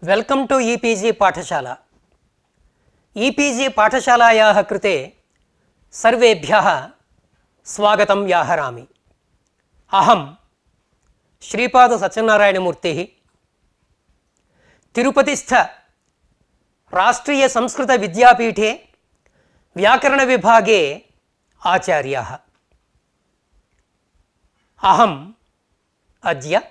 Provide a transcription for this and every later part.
Welcome to e-PG पाठशाला। E-PG पाठशालायाः कृते सर्वेभ्यः स्वागतं व्याहरामि। अहं श्रीपाद सत्यनारायणमूर्तिः तिरुपतिस्थ राष्ट्रीय संस्कृत विद्यापीठे व्याकरण विभागे आचार्यः। अहम् अद्य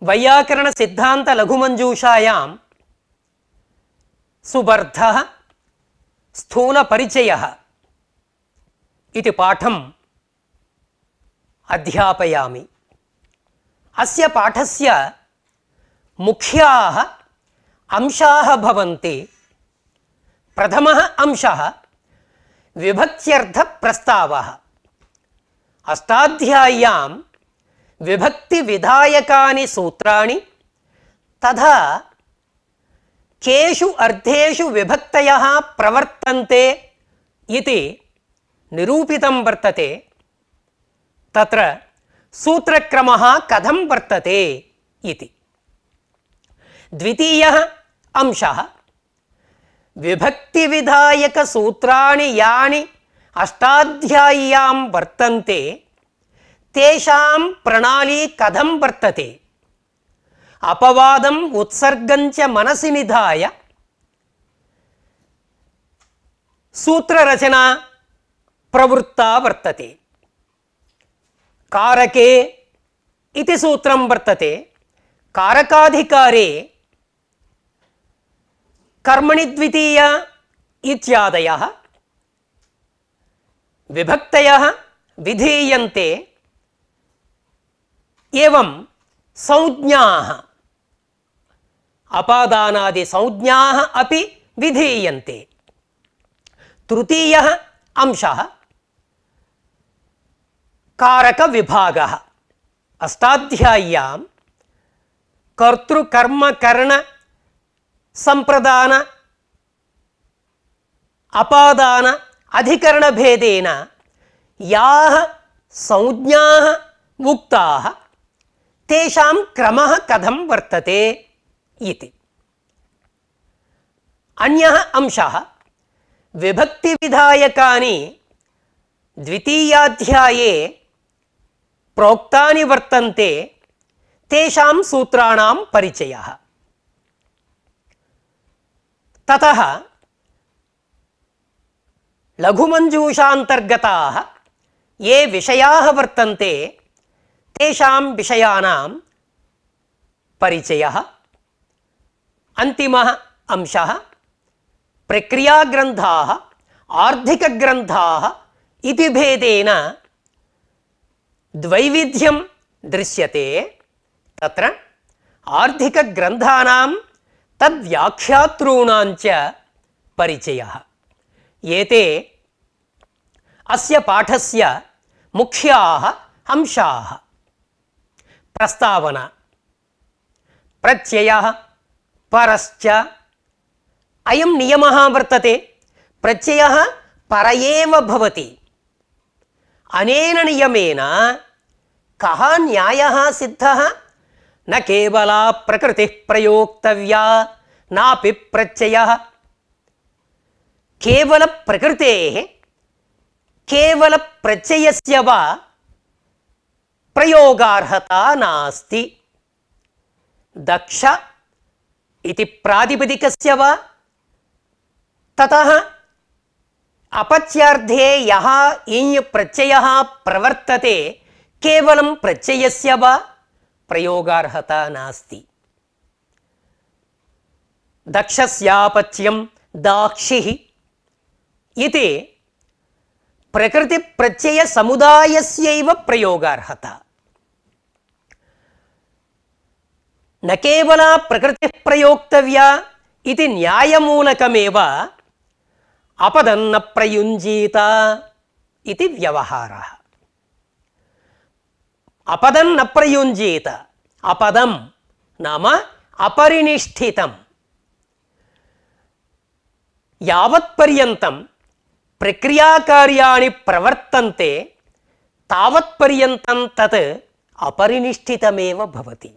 वैयाकरण सिद्धांत लघुमंजूषायां सुबर्धः स्थूल परिचयः इति पाठम् अध्यापयामि। अस्य पाठस्य मुख्याः अंशाः भवन्ति। प्रथमः अंशः विभक्त्यर्थ प्रस्तावः। अष्टाध्याय्यां विभक्ति विधायकानि सूत्राणि तथा केषु अर्थेषु विभक्तयः प्रवर्तन्ते इति निरूपितं वर्तते। तत्र सूत्रक्रमः कथं वर्तते इति। द्वितीयः अंशः विभक्ति विधायक सूत्राणि यानि अष्टाध्याय्यां वर्तन्ते तेषां प्रणाली कथं वर्तते। अपवादम् उत्सर्गञ्च मनसि निधाय सूत्ररचना प्रवृत्ता वर्तते। कारके इति सूत्रं वर्तते। कारकाधिकारे कर्मणि द्वितीया इत्यादयः विभक्तयः विधीयन्ते। एवं संज्ञाः अपादानादि संज्ञाः अपि विधीयन्ते। तृतीयः अंशः कारक विभागः। अष्टाध्याय्यां कर्तृकर्म करण संप्रदान अपादान अधिकरण भेदेन याः संज्ञाः उक्ताः तेषां क्रमः कथं वर्तते इति। अन्यः अंशः विभक्ति विधायकानि द्वितीयाध्याये प्रोक्तानि वर्तन्ते तेषां सूत्राणां परिचयः। ततः लघुमंजूषान्तर्गताः ये विषयाः वर्तन्ते तेषां विषयाणां परिचयः। अन्तिमः अंशः प्रक्रियाग्रन्थाः आर्थिकग्रन्थाः इति भेदेन द्वैविध्यं दृश्यते। तत्र आर्थिकग्रन्थानां तद्व्याख्यातॄणां च परिचयः। एते अस्य पाठस्य मुख्याः अंशाः। प्रस्तावना। प्रत्ययः परश्च अयं नियमः वर्तते। प्रत्ययः पर एव भवति। अनेन नियमेन कः न्यायः सिद्धः? न केवला प्रकृतिः प्रयोक्तव्या नापि प्रत्ययः। केवल प्रकृतेः केवल प्रत्ययस्य वा प्रयोगार्हता नास्ति। दक्ष इति प्रातिपदिकस्य वा ततः अपत्यार्थे यः इञ् प्रत्ययः प्रवर्तते केवलं प्रत्ययस्य वा प्रयोगार्हता नास्ति। दक्षस्यापत्यं दाक्षिः इति प्रकृति प्रत्यय समुदायस्यैव प्रयोगार्हता। न केवला प्रकृतिः प्रयोक्तव्या इति न्यायमूलकमेव अपदन्न प्रयुञ्जीत इति व्यवहारः। अपदन्न प्रयुञ्जीत। अपदं नाम अपरिनिष्ठितं। यावत्पर्यन्तं प्रक्रियाकार्याणि प्रवर्तन्ते तावत्पर्यन्तं तत् अपरिनिष्ठितमेव भवति।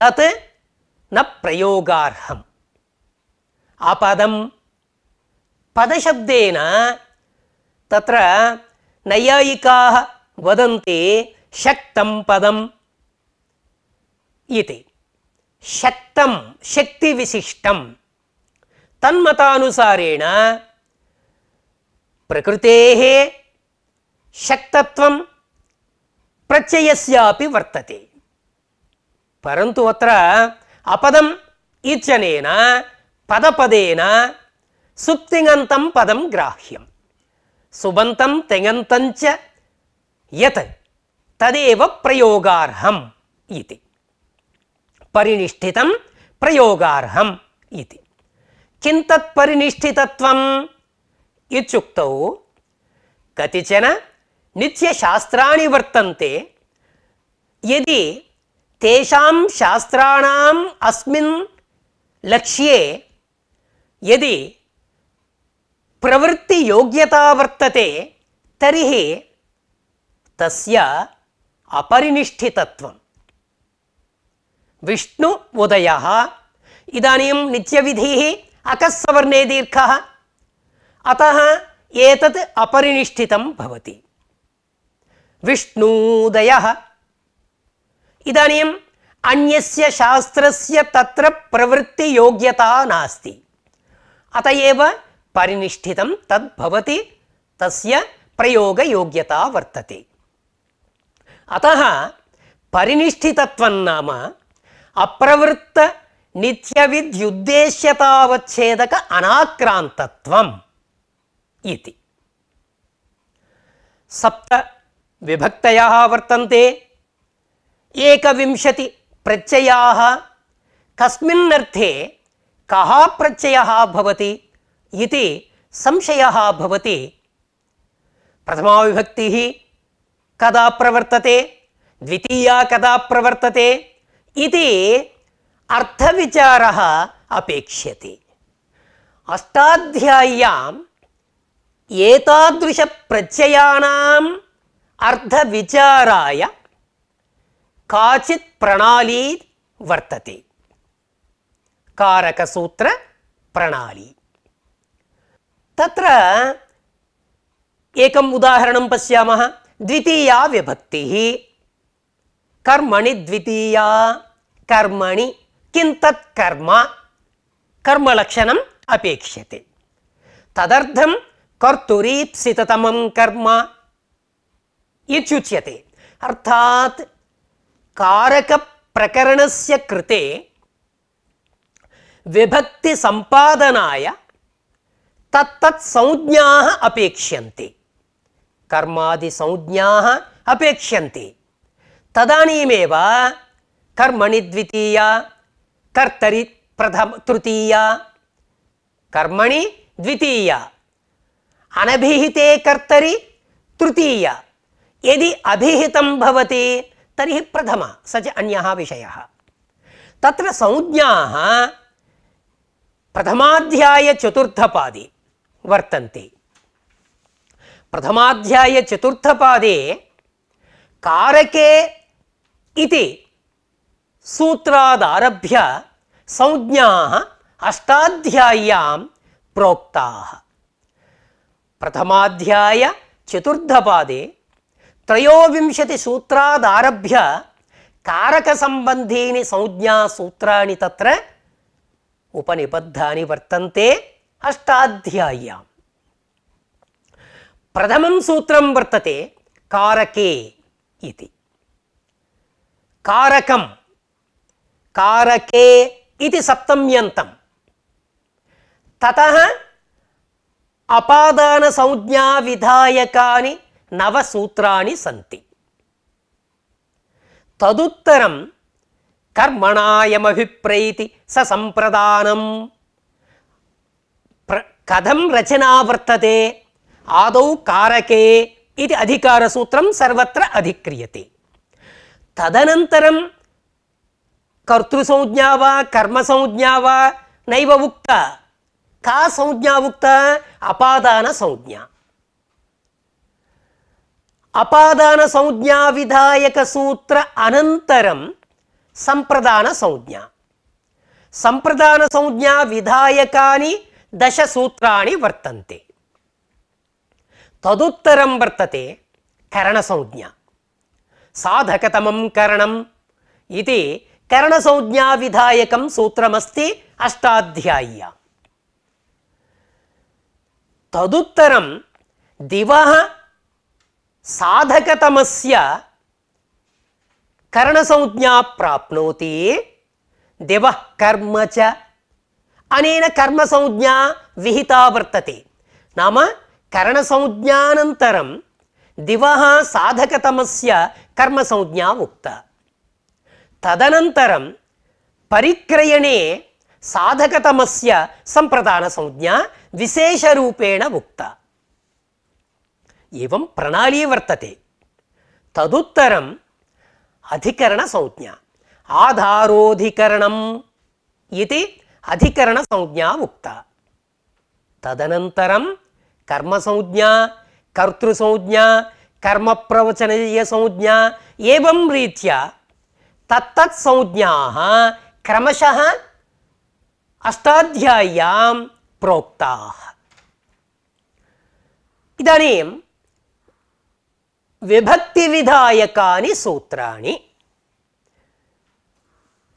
तत् न प्रयोगार्हम्। अपदं पदशब्देन तत्र नैयायिकाः वदन्ति शक्तं पदम् इति। शक्तं शक्तिविशिष्टं तन्मतानुसारेण प्रकृतेः शक्तत्वं प्रत्ययस्यापि वर्तते। परन्तु अत्र अपदम् इत्यनेन पदपदेन सुप्तिङन्तं पदं ग्राह्यं। सुबन्तं तिङन्तं च यत् तदेव प्रयोगार्हम् इति। परिनिष्ठितं प्रयोगार्हम् इति। किं तत् परिनिष्ठितत्वम् इत्युक्तौ कतिचन नित्यशास्त्राणि वर्तन्ते। यदि तेषां शास्त्राणाम् अस्मिन् लक्ष्ये यदि प्रवृत्तियोग्यता वर्तते तर्हि तस्य अपरिनिष्ठितत्वं। विष्णु उदयः इदानीं नित्यविधिः अकस्सवर्णे दीर्घः, अतः एतत् अपरिनिष्ठितं भवति। विष्णूदयः इदानीम् अन्यस्य शास्त्रस्य तत्र प्रवृत्तियोग्यता नास्ति, अत एव परिनिष्ठितं तद् भवति, तस्य प्रयोगयोग्यता वर्तते। अतः परिनिष्ठितत्वं नाम अप्रवृत्त नित्यविद्युद्देश्यतावच्छेदक अनाक्रान्तत्वम् इति। सप्त विभक्तयः वर्तन्ते। 21 प्रत्ययाः। कस्मिन् अर्थे कः प्रत्ययः भवति इति संशयः भवति। प्रथमा विभक्तिः कदा प्रवर्तते, द्वितीया कदा प्रवर्तते इति अर्थविचारः अपेक्ष्यते। अष्टाध्याय्याम् एतादृशप्रत्ययानाम् अर्थविचाराय काचित् प्रणाली वर्तते, कारकसूत्र प्रणाली। तत्र एकम् उदाहरणं पश्यामः। द्वितीया विभक्तिः कर्मणि द्वितीया। कर्मणि किं तत् कर्म, कर्मलक्षणम् अपेक्ष्यते। तदर्थं कर्तुरीप्सिततमं कर्म इत्युच्यते। अर्थात् कारकप्रकरणस्य कृते विभक्तिसम्पादनाय तत्तत् संज्ञाः अपेक्ष्यन्ते, कर्मादिसंज्ञाः अपेक्ष्यन्ते। तदानीमेव कर्मणि द्वितीया, कर्तरि तृतीया। कर्मणि द्वितीया, अनभिहिते कर्तरि तृतीया। यदि अभिहितं भवति तर्हि प्रथमा, स च अन्यः विषयः। तत्र संज्ञाः प्रथमाध्याय चतुर्थपादे वर्तन्ते। प्रथमाध्याय चतुर्थपादे कारके इति सूत्रादारभ्य संज्ञाः अष्टाध्याय्यां प्रोक्ताः। प्रथमाध्याय चतुर्थपादे 23 सूत्रादारभ्य कारकसम्बन्धीनि संज्ञासूत्राणि तत्र उपनिबद्धानि वर्तन्ते अष्टाध्याय्यां। प्रथमं सूत्रं वर्तते कारके इति। कारकं कारके इति सप्तम्यन्तं। ततः अपादानसंज्ञाविधायकानि 9 सूत्राणि सन्ति। तदुत्तरं कर्मणायमभिप्रैति ससम्प्रदानं कथं रचना वर्तते। आदौ कारके इति अधिकारसूत्रं सर्वत्र अधिक्रियते। तदनन्तरं कर्तृसंज्ञा वा कर्मसंज्ञा वा नैव उक्ता। का संज्ञा उक्ता? अपादानसंज्ञा। अपादानसंज्ञाविधायकसूत्र अनन्तरं సంప్రదాన సంజ్ఞ. సంప్రదాన సంజ్ఞా విధాయకాని దశ సూత్రాణి వర్తంతే. తదుత్తరం వర్తతే కరణ సంజ్ఞ. సాధకతమం కరణం ఇది కరణ సంజ్ఞా విధాయకం సూత్రమస్తి అష్టాధ్యాయ్యా. తదుత్తరం దివః సాధకతమస్య కరణ సంజ్ఞా ప్రాప్నోతి. దివః కర్మ చ అనేన కర్మ సంజ్ఞా విహితా వర్తతే. నామ కరణ సంజ్ఞానంతరం దివః సాధకతమస్య కర్మ సంజ్ఞా ఉక్త. తదనంతరం పరిక్రయణే సాధకతమస్య సంప్రదాన సంజ్ఞా విశేషరూపేణ ఉక్త. ఏవం ప్రణాళీ వర్తతే. తదుత్తరం అధికరణ సంజ్ఞ. ఆధారోధికరణం ఇది అధికరణ సంజ్ఞా ఉక్త. తదనంతరం కర్మ సంజ్ఞ, కర్తృ సంజ్ఞ, కర్మ ప్రవచనీయ సంజ్ఞ ఏవం రీత్యా తత్తత్ సంజ్ఞాః క్రమశః అష్టాధ్యాయ్యాం ప్రోక్తాః. ఇదానీం విభక్తి విధాయకాని సూత్రాణి.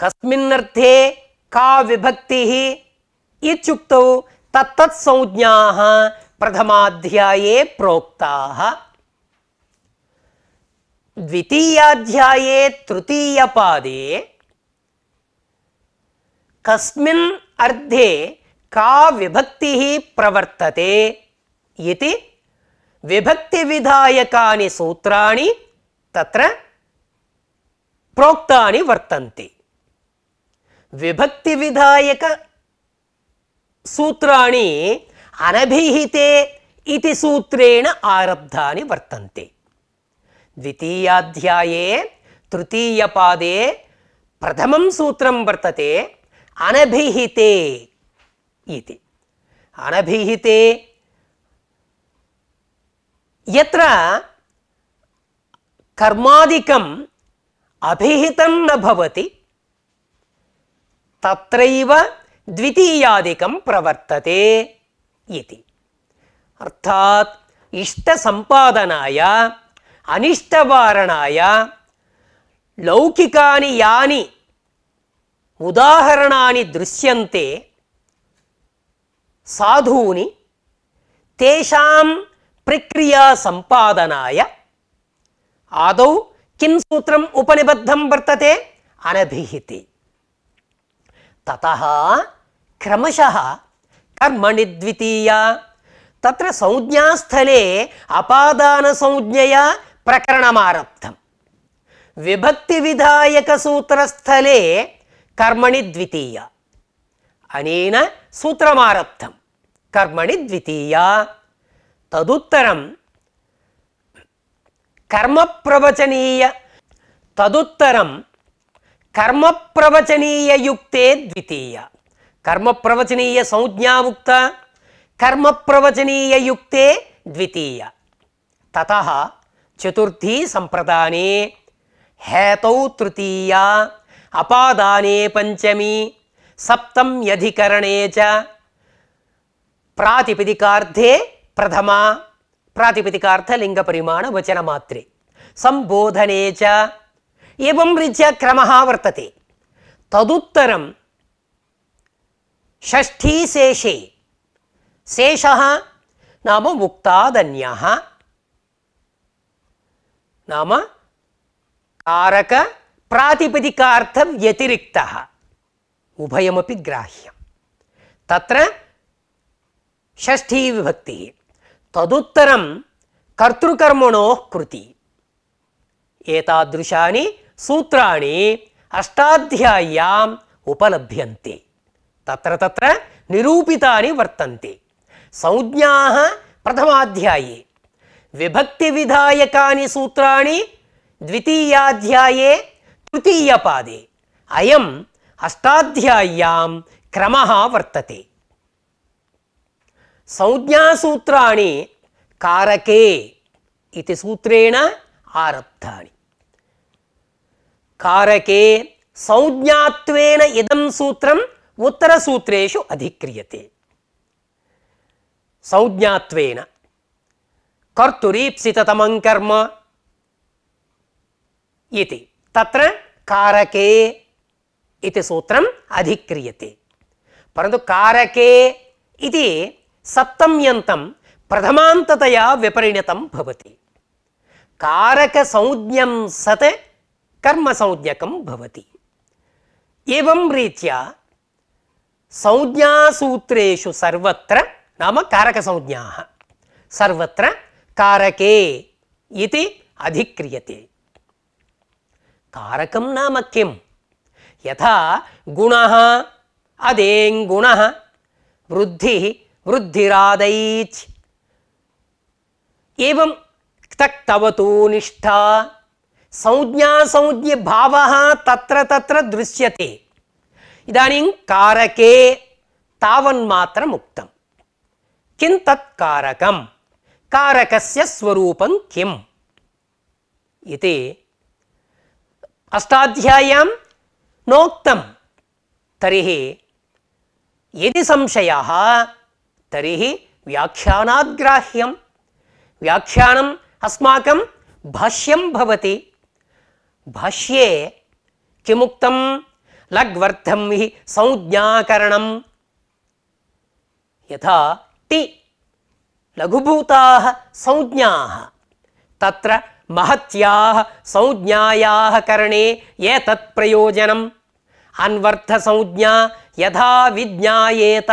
కస్మిన్నర్థే కా విభక్తిః ఇత్యుక్తౌ తత్తత్ సంజ్ఞాః ప్రథమాధ్యాయే ప్రోక్తాః. ద్వితీయాధ్యాయే తృతీయపాదే కస్మిన్ అర్థే కా విభక్తిః ప్రవర్తతే ఇతి విభక్తి విధాయకాని సూత్రాణి తత్ర ప్రోక్తాని వర్తంతే. విభక్తి విధాయక సూత్రాణి అనభిహితే ఇతి సూత్రేణ ఆరబ్ధాని వర్తంతే. ద్వితీయాధ్యాయే తృతీయపాదే ప్రథమం సూత్రం వర్తతే అనభిహితే ఇతి. అనభిహితే యత్ర కర్మాదికం అభిహితం న భవతి తత్రైవ ద్వితీయాదికం ప్రవర్తతే ఇతి. అర్థాత్ ఇష్ట సంపాదనాయ అనిష్టవారణాయ లౌకికాని యాని ఉదాహరణాని దృశ్యంతే సాధూని తేషాం ప్రక్రియా సంపాదనాయ ఆదౌ కిం సూత్రం ఉపనిబద్ధం వర్తతే అనభిహితే. తతః క్రమశః కర్మణి ద్వితీయా. తత్ర సంజ్ఞాస్థలే అపాదాన సంజ్ఞయా ప్రకరణమారబ్ధం. విభక్తి విధాయక సూత్రస్థలే కర్మణి ద్వితీయ అనేన సూత్రమారబ్ధం. కర్మణి ద్వితీయా. తదుత్తరం కర్మ ప్రవచనీయ. తదుత్తరం కర్మ ప్రవచనీయ యుక్తే ద్వితీయ. కర్మ ప్రవచనీయ సంజ్ఞా ఉక్త. కర్మ ప్రవచనీయ యుక్తే ద్వితీయ. తతః చతుర్థీ సంప్రదానే హేతౌ తృతీయా అపాదానే పంచమీ సప్తమ్యధికరణే చ ప్రాతిపదికార్థే ప్రథమా. ప్రాతిపదికార్థ లింగ పరిమాణ వచన మాత్రే సంబోధనే చ ఏవం రీత్యా క్రమః వర్తతే. తదుత్తరం షష్ఠీ శేషే. శేషః నామ ఉక్తాదన్యః. నామ కారక ప్రాతిపదికార్థ వ్యతిరిక్తః ఉభయమపి గ్రాహ్యం. తత్ర షష్ఠీ విభక్తి. తదుత్తరం కర్తృకర్మణోః కృతి. ఏతాదృశాని సూత్రాణి అష్టాధ్యాయ్యాం ఉపలభ్యంతే. తత్ర తత్ర నిరూపితాని వర్తంతే. సంజ్ఞాః ప్రథమాధ్యాయే, విభక్తి విధాయకాని సూత్రాణి ద్వితీయాధ్యాయే తృతీయపాదే. అయం అష్టాధ్యాయ్యాం క్రమః వర్తతే. సంజ్ఞాసూత్రాణి కారకే ఇతి సూత్రేణ ఆరబ్ధాని. కారకే సంజ్ఞాత్వేన ఇదం సూత్రం ఉత్తరసూత్రేషు అధిక్రియతే. సంజ్ఞాత్వేన కర్తురీప్సితతమం కర్మ इति तत्र कारके इति सूत्रम् अधिक्रियते. परन्तु कारके इति सप्तम्यन्तं प्रथमान्ततया विपरिणतं भवति. कारकसंज्ञं सत् कर्मसंज्ञकं भवति. एवं रीत्या संज्ञासूत्रेषु सर्वत्र नाम कारकसंज्ञाः सर्वत्र कारके इति अधिक्रियते. कारकं नाम किं? यथा गुणः अदेङ् गुणः वृद्धिः वृद्धिरादैच् एवं तक्तवतु निष्ठा संज्ञा संज्ञ भावः तत्र तत्र दृश्यते. इदानीं कारके तावन्मात्रम् उक्तं. किं तत् कारकं? कारकस्य स्वरूपं किम् इति अष्टाध्याय्यां नोक्तं. तर्हि यदि संशयः तर्हि व्याख्यानात् ग्राह्यं. व्याख्यानम् अस्माकं भाष्यं भवति. भाष्ये किमुक्तं? लग्वर्थं हि संज्ञाकरणं. यथा ति लघुभूताः संज्ञाः तत्र महत्याः संज्ञायाः करणे एतत् प्रयोजनम्. अन्वर्थसंज्ञा यथा विज्ञायेत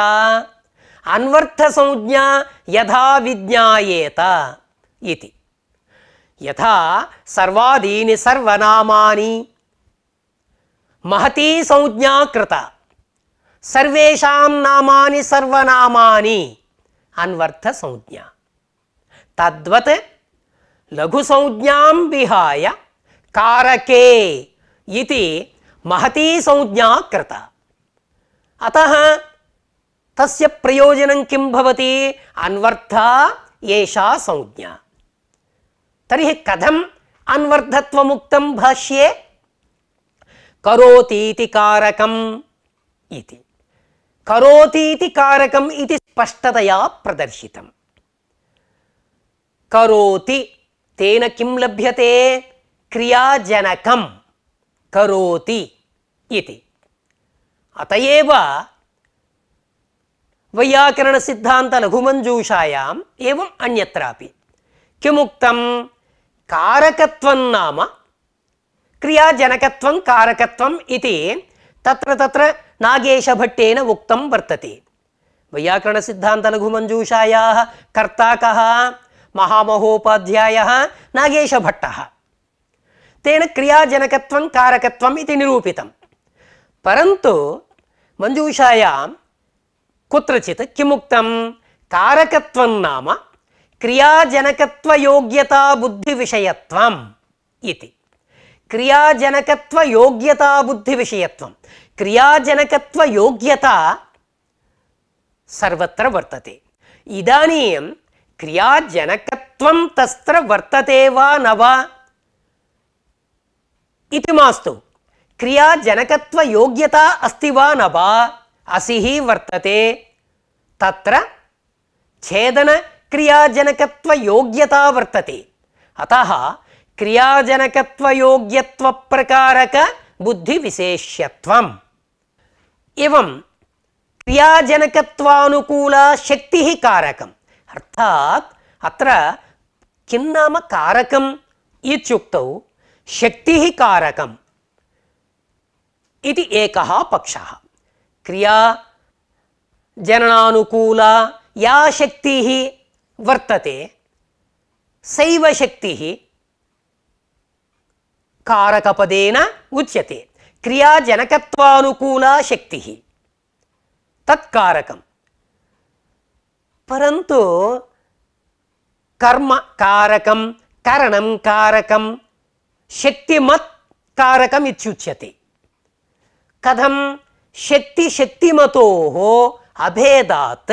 अन्वर्थसंज्ञा यथा विज्ञायेत इति. यथा सर्वादीनि सर्वनामानि महती संज्ञा कृता सर्वेषां नामानि सर्वनामानि अन्वर्थसंज्ञा. तद्वत् लघुसंज्ञां विहाय कारके इति महती संज्ञा कृता. अतः तस्य प्रयोजनं किं भवति? अन्वर्थः एषा संज्ञा. तर्हि कथम् अन्वर्थत्वमुक्तं भाष्ये? करोतीति कारकम् इति. करोतीति कारकम् इति स्पष्टतया प्रदर्शितम्. करोति तेन किं लभ्यते? क्रियाजनकं करोति इति. अतएव वैयाकरणसिद्धान्तलघुमञ्जूषायाम् एवम् अन्यत्रापि किमुक्तं? कारकत्वं नाम क्रियाजनकत्वं कारकत्वम् इति तत्र तत्र नागेशभट्टेन उक्तं वर्तते. वैयाकरणसिद्धान्तलघुमञ्जूषायाः कर्ता कः? महामहोपाध्यायः नागेशभट्टः. तेन क्रियाजनकत्वं कारकत्वम् इति निरूपितं. परन्तु मञ्जूषायां कुत्रचित् किमुक्तं? कारकत्वं नाम क्रियाजनकत्वयोग्यता बुद्धिविषयत्वम् इति. क्रियाजनकत्वयोग्यता बुद्धिविषयत्वं. क्रियाजनकत्वयोग्यता सर्वत्र वर्तते. इदानीं क्रियाजनकत्वं तत्र वर्तते वा न वा इति मास्तु. क्रियाजनकत्वयोग्यता अस्ति वा न वा? असिः वर्तते. तत्र छेदनक्रियाजनकत्वयोग्यता वर्तते. अतः क्रियाजनकत्वयोग्यत्वप्रकारक बुद्धिविशेष्यत्वम्. एवं क्रियाजनकत्वानुकूला शक्तिः कारकम्. अर्थात् अत्र किं नाम कारकम् इत्युक्तौ शक्तिः कारकम् इति एकः पक्षः. क्रियाजननानुकूला या शक्तिः वर्तते सैव शक्तिः कारकपदेन उच्यते. क्रियाजनकत्वानुकूला शक्तिः तत्कारकम्. परन्तु कर्म कारकं करणं कारकं शक्तिमत् कारकम् इत्युच्यते. कथं? शक्तिमतोः अभेदात्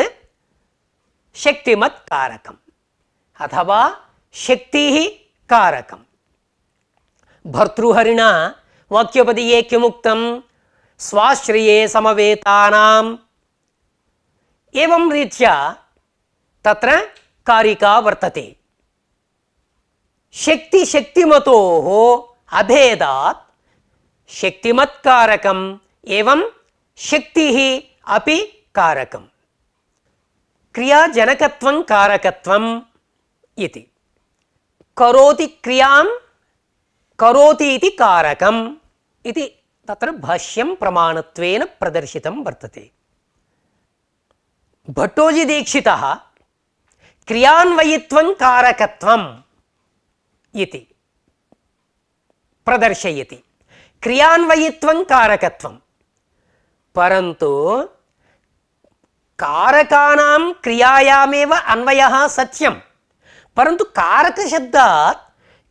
शक्तिमत् कारकम् अथवा शक्तिः कारकम्. भर्तृहरिणा వాక్యోపదీయే కిముక్తం స్వాశ్రయే సమవేతానాం ఏవం రీత్యా తత్ర కారికా వర్తతే శక్తి శక్తిమతోః అభేదాత్ శక్తిమత్కారకం ఏవం శక్తిః అపి కారకం క్రియాజనకత్వం కారకత్వం ఇతి కరోతి క్రియాం కరోతి ఇతి కారకం ఇది తత్ర భాష్యం ప్రమాణత్వేన ప్రదర్శితం వర్తతే. భట్టోజీ దీక్షితః క్రియాన్వయిత్వం కారకత్వం ఇతి ప్రదర్శయతి. క్రియాన్వయిత్వం కారకత్వం పరంతు कारकानां क्रियायामेव अन्वयः सत्यं परन्तु कारकशब्दात्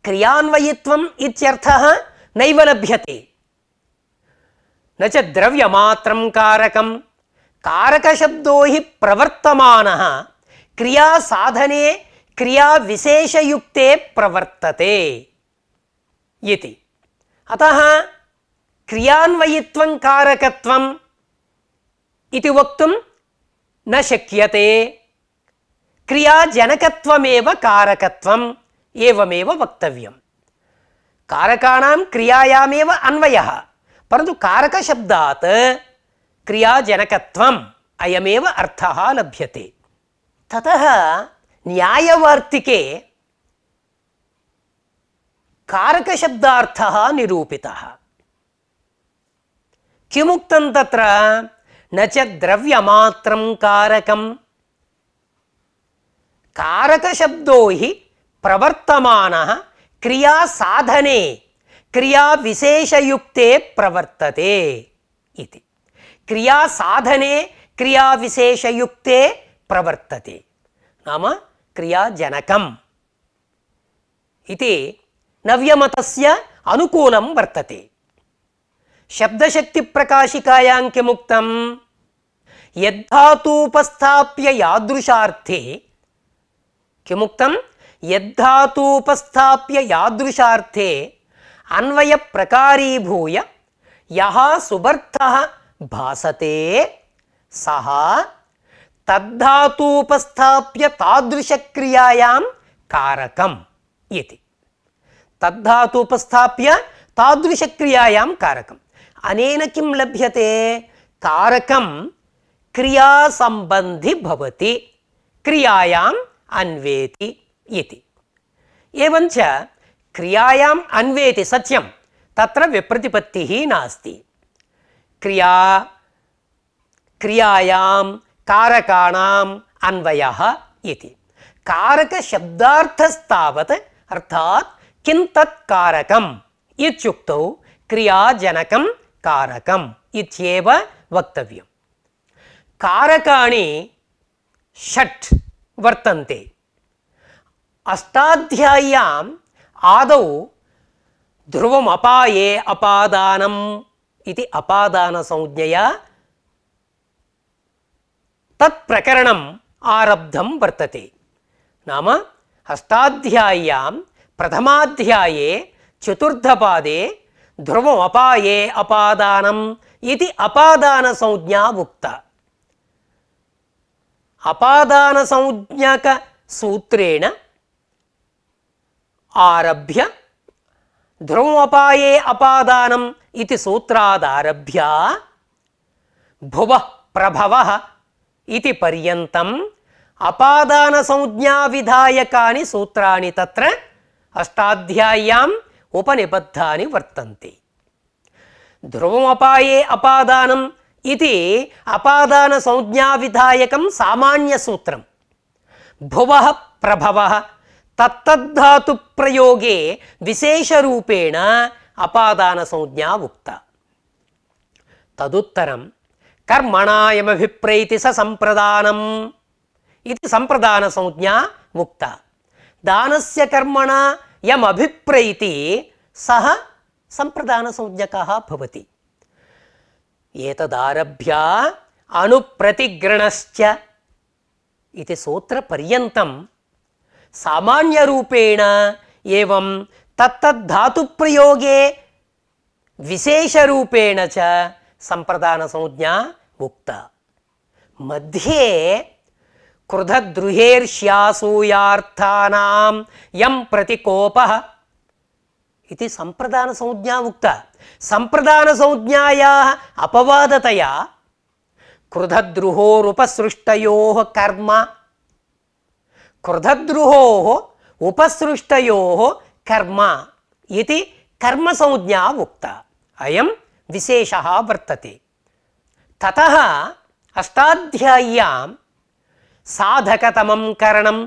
क्रियान्वयित्वम् इत्यर्थः नैव लभ्यते. न च द्रव्यमात्रं कारकं कारकशब्दो हि प्रवर्तमानः क्रियासाधने क्रियाविशेषयुक्ते प्रवर्तते इति. अतः क्रियान्वयित्वं कारकत्वम् इति वक्तुं न शक्यते. क्रियाजनकत्वमेव कारकत्वम् एवमेव वक्तव्यं. कारकाणां क्रियायामेव अन्वयः परन्तु कारकशब्दात् क्रियाजनकत्वम् अयमेव अर्थः लभ्यते. ततः न्यायवार्तिके कारकशब्दार्थः निरूपितः. किमुक्तं तत्र न च द्रव्यमात्रं कारकं कारकशब्दो हि प्रवर्तमानः क्रियासाधने क्रियाविशेषयुक्ते प्रवर्तते इति. क्रियासाधने क्रियाविशेषयुक्ते प्रवर्तते नाम क्रियाजनकम् इति नव्यमतस्य अनुकूलं वर्तते. शब्दशक्ति प्रकाशिकायां किमुक्तं यद्धातूपस्थाप्य यादृशार्थे किमुक्तं यद्धातूपस्थाप्य यादृशार्थे अन्वय प्रकारीभूय यः सुबर्थः भासते सः तद्धातूपस्थाप्य तादृशक्रियायां कारकम् इति. तद्धातूपस्थाप्य तादृशक्रियायां कारकम्. अनेन किं लभ्यते? कारकं क्रियासम्बन्धि भवति क्रियायाम् अन्वेति इति. एवञ्च क्रियायाम् अन्वेति सत्यं तत्र विप्रतिपत्तिः नास्ति. क्रियायां कारकाणाम् अन्वयः इति. कारकशब्दार्थस्तावत् अर्थात् किं तत् कारकम् इत्युक्तौ क्रियाजनकं कारकम् इत्येव वक्तव्यं. कारकाणि षट् वर्तन्ते. अष्टाध्याय्याम् आदौ ध्रुवमपाये अपादानम् इति अपादानसंज्ञया तत्प्रकरणम् आरब्धं वर्तते. नाम अष्टाध्याय्यां प्रथमाध्याये चतुर्थपादे ध्रुवमपाये अपादानम् इति अपादानसंज्ञा उक्ता. अपादानसंज्ञकसूत्रेण आरभ्य ध्रुवमपाये अपादानम् इति सूत्रादारभ्य भुवः प्रभवः इति पर्यन्तम् अपादानसंज्ञाविधायकानि सूत्राणि तत्र अष्टाध्याय्याम् उपनिबद्धानि वर्तन्ते. ध्रुवमपाये अपादानम् इति अपादानसंज्ञाविधायकं सामान्यसूत्रं. भुवः प्रभवः तत्तद्धातुप्रयोगे विशेषरूपेण अपादानसंज्ञा उक्ता. तदुत्तरं कर्मणायमभिप्रैति स सम्प्रदानम् इति सम्प्रदानसंज्ञा उक्ता. दानस्य कर्मणा यमभिप्रैति सः सम्प्रदानसंज्ञकः भवति. एतदारभ्य अनुप्रतिग्रणश्च इति सूत्रपर्यन्तं सामान्यरूपेण एवं तत्तद्धातुप्रयोगे విశేషరూపేణ చ సంప్రదాన సంజ్ఞా ఉక్త. మధ్యే క్రుధద్రుహేర్ష్యాసూయార్థానాం యం ప్రతికోపః ఇది సంప్రదాన సంజ్ఞా ఉక్త. సంప్రదాన సంజ్ఞాయాః అపవాదతయా క్రుధద్రుహోరుపసృష్టయోః కర్మ, క్రుధద్రుహోః ఉపసృష్టయోః కర్మ ఇది కర్మ సంజ్ఞా ఉక్త. అయం విశేషः వర్తతే. తతః అష్టాధ్యాయ్యాం సాధకతమం కరణం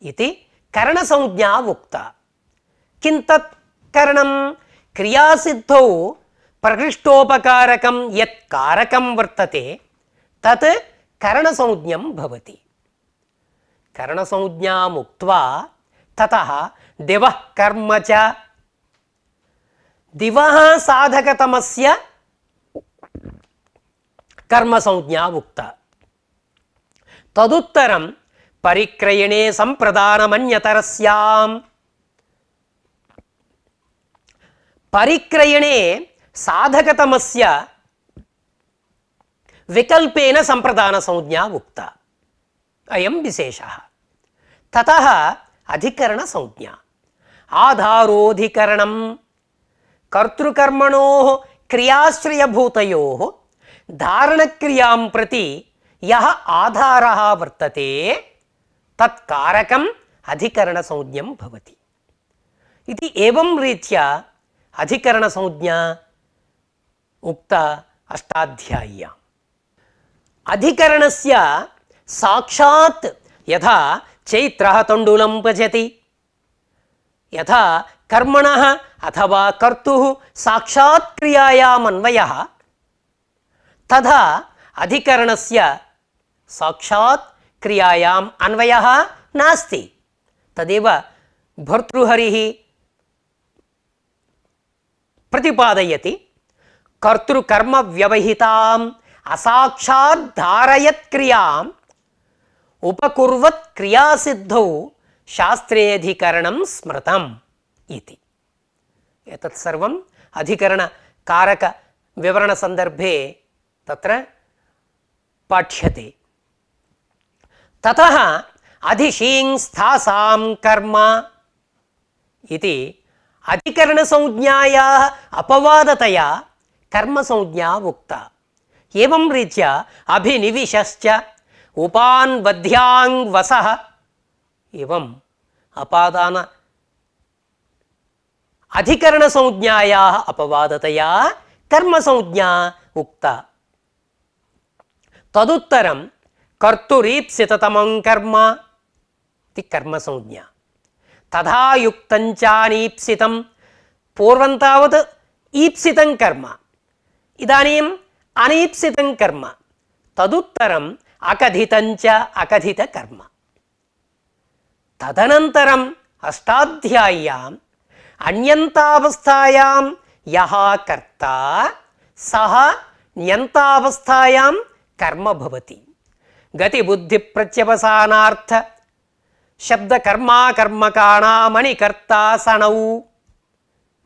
ఇది కరణ సంజ్ఞా ఉక్త. కిం తత్ కరణం? క్రియాసిద్ధౌ ప్రకృష్టోపకారకం యత్ కారకం వర్తతే తత్ కరణ సంజ్ఞం భవతి. కరణ సంజ్ఞాం ఉక్త్వా తతః దివః కర్మ చ. దివః సాధకతమస్య కర్మ సంజ్ఞా ఉక్త. తదుత్తరం పరిక్రయణే సంప్రదానమన్యతరస్యాం. పరిక్రయణే సాధకతమస్య వికల్పేన సంప్రదాన సంజ్ఞా ఉక్త. అయం విశేషः. తతః అధికరణ సంజ్ఞా. ఆధారోధికరణం కర్తృకర్మణోః క్రియాశ్రయభూతయోః ధారణక్రియాం ప్రతి యః ఆధారः వర్తతే తత్కారకం అధికరణ సంజ్ఞం భవతి. ఇది ఏవం రీత్యా అధికరణ సంజ్ఞా ఉక్త అష్టాధ్యాయ్యాం. అధికరణస్య సాక్షాత్ యథా చైత్రః తండూలం పచతి, యథా కర్మణః అథవా కర్తుః సాక్షాత్ క్రియాయాం అన్వయః, తథా అధికరణస్య సాక్షాత్ క్రియాయాం అన్వయః నాస్తి. తదేవ భర్తృహరిః ప్రతిపాదయతి. కర్తృకర్మ వ్యవహితాం అసాక్షాత్ ధారయత్ క్రియాం ఉపకుర్వత్ క్రియాసిద్ధౌ శాస్త్రేధికరణం స్మృతం ఇతి. ఎతత్ సర్వం అధికరణ కారక వివరణ సందర్భే తత్ర పాఠ్యతే. తతః అధిశీంస్థాసాం కర్మ ఇది అధికరణ సంజ్ఞాయాః అపవాదతయా కర్మ సంజ్ఞా ఉక్త. ఏవం రీత్యా అభినివిశశ్చ ఉపాన్బధ్యాంగ్ వసః ఏవం అపాదాన అధికరణ సంజ్ఞాయాః అపవాదతయా కర్మ సంజ్ఞా ఉక్త. తదుత్తరం కర్తురీప్సితతమం కర్మ ఇది కర్మ సంజ్ఞా. తథాయుక్తం చానీప్సితం. పూర్వం తావత్ ఈప్సితం కర్మ, ఇదానీం అనీప్సితం కర్మ. తదుత్తరం అకథితం చ అకథిత కర్మ. తదనంతరం అష్టాధ్యాయ్యాం అన్యంతావస్థాయాం యః కర్త సః న్యంతావస్థాయాం కర్మ భవతి. గతి బుద్ధి ప్రత్యవసానార్థ శబ్ద కర్మాకర్మకాణామణి కర్తా సణౌ